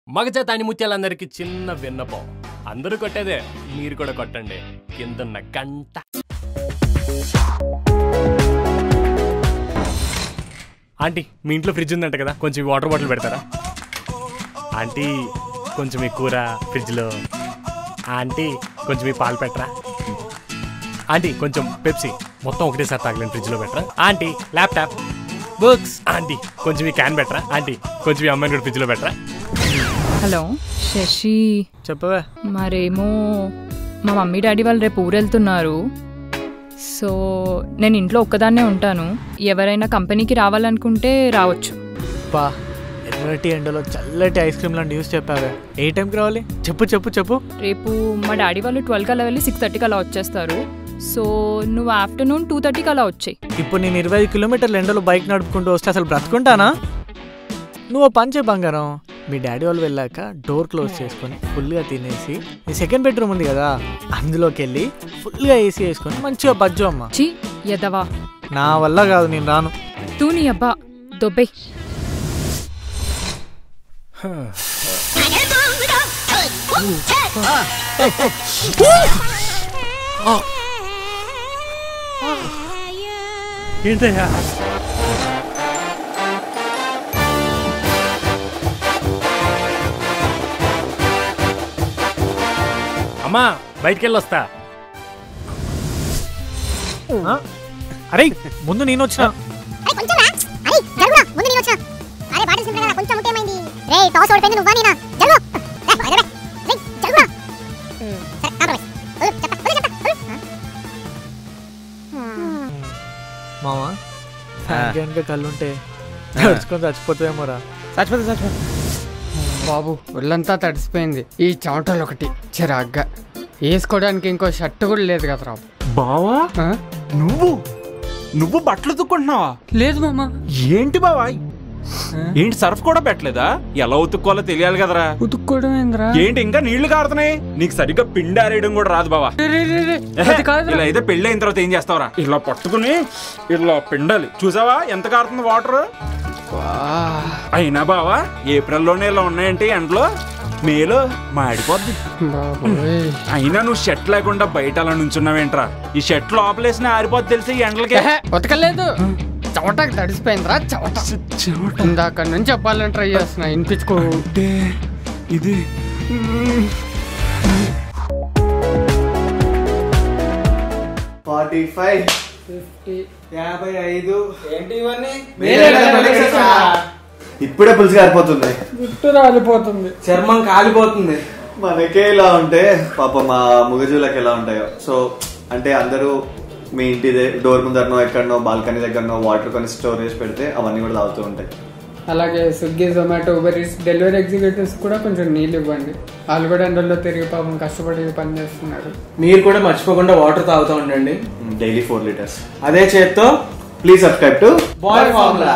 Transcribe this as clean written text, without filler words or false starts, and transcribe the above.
మగజాతాని ముత్యాలందరికీ చిన్న విన్నపం. అందరూ కొట్టేదే, మీరు కూడా కొట్టండి. కిందన్న గంట. ఆంటీ, మీ ఇంట్లో ఫ్రిడ్జ్ ఉందంట కదా, కొంచెం వాటర్ బాటిల్ పెడతారా? ఆంటీ, కొంచెం ఈ కూర ఫ్రిడ్జ్లో. ఆంటీ, కొంచెం ఈ పాలు పెట్టరా? ఆంటీ, కొంచెం పెప్సీ మొత్తం ఒకటేసారి తాగలేని ఫ్రిడ్జ్లో పెట్టరా? Aunty, laptop, books. ఆంటీ, కొంచెం ఈ క్యాన్ పెట్టరా? ఆంటీ, కొంచెం ఈ అమ్మాయిని కూడా ఫ్రిడ్జ్లో పెట్టరా? హలో శశి, చెప్పవే. మరేమో మా మమ్మీ డాడీ వాళ్ళు రేపు ఊరు వెళ్తున్నారు. సో నేను ఇంట్లో ఒక్కదాన్నే ఉంటాను. ఎవరైనా కంపెనీకి రావాలనుకుంటే రావచ్చు. బా, ఎర్రటి ఎండలో చల్లటి ఐస్ క్రీమ్ లాంటి న్యూస్ చెప్పావే. ఏ టైంకి రావాలి? చెప్పు చెప్పు చెప్పు. రేపు మా డాడీ వాళ్ళు 12 కల్లా వెళ్ళి 6:30 అలా వచ్చేస్తారు. సో నువ్వు ఆఫ్టర్నూన్ 2:30 అలా వచ్చాయి. ఇప్పుడు నేను 25 కిలోమీటర్ల ఎండలో బైక్ నడుపుకుంటూ వస్తే అసలు బ్రతుకుంటానా? నువ్వు పంచే బంగారం, మీ డాడీ వాళ్ళు వెళ్ళాక డోర్ క్లోజ్ చేసుకొని ఫుల్గా తినేసి నీ సెకండ్ బెడ్రూమ్ ఉంది కదా, అందులోకి వెళ్ళి ఫుల్గా ఏసీ వేసుకొని మంచిగా బజ్జు అమ్మ. చీ ఎదవా, నా వల్ల కాదు, నేను రాను. తూ నీ అబ్బా దొబ్బే. ఏంటయ్యా? అమ్మా, బయటికి వెళ్ళొస్తా. అరే ముందు నేను వచ్చిన. మామా, ఫ్యాన్ కళ్ళుంటే తడుచుకొని చచ్చిపోతాయేమోరా. చచ్చిపోతే బాబు, ఒళ్ళంతా తడిసిపోయింది. ఈ చెమటలు ఒకటి చిరాగ్గా వేసుకోవడానికి ఇంకో షర్ట్ కూడా లేదు కదా రాబు. బావా, నువ్వు బట్టలు ఉతుక్కుంటున్నావా? లేదు మామ. ఏంటి బావా, ఏంటి సర్ఫ్ కూడా పెట్టలేదా? ఎలా ఉతుక్కోవాలో తెలియాలి కదరా. ఉతుక్కోవడం ఏంద్రా? ఏంటి ఇంకా నీళ్లు కారుతున్నాయి? నీకు సరిగ్గా పిండి ఆరేయడం కూడా రాదు బావా. ఇలా అయితే పెళ్లి అయిన తర్వాత ఏం చేస్తావరా? ఇలా పట్టుకుని ఇలా పిండాలి. చూసావా ఎంత కారుతుంది వాటర్? అయినా బావా, ఏప్రిల్లోనే ఇలా ఉన్నాయంటే ఎండలో, మేలో మాడిపోద్ది. అయినా నువ్వు షర్ట్ లేకుండా బయట అలా నుంచున్నావేంట్రా? ఈ షర్ట్ లోపలేసిన ఆరిపోద్ది తెలిసి ఎండలకి. ఉతకలేదు, చెమటకి తడిసిపోయిందిరా. చెమట ఇందాక నుంచి చెప్పాలని ట్రై చేస్తున్నా, వినిపించుకో. ఇది 45 55. ఏంటి ఇవన్నీ? ఇప్పుడే పులుసు కాలిపోతుంది, జుట్టు రాలిపోతుంది, చర్మం కాలిపోతుంది. మనకే ఇలా ఉంటే పాప మా ముగజులకు ఎలా ఉంటాయో. సో అంటే అందరూ మీ ఇంటి డోర్ ముందరనో ఎక్కడనో బాల్కనీ దగ్గరనో వాటర్ కొని స్టోర్ చేసి పెడితే అవన్నీ కూడా తాగుతూ ఉంటాయి. అలాగే Swiggy, Zomato, Uber eats delivery executives కూడా కొంచెం నీళ్ళు ఇవ్వండి. వాళ్ళు కూడా ఎండల్లో తిరిగి పాపం కష్టపడి పని చేస్తున్నారు. మీరు కూడా మర్చిపోకుండా వాటర్ తాగుతూ ఉండండి, డైలీ 4 లీటర్స్. అదే చేత్తో please subscribe to boy formula.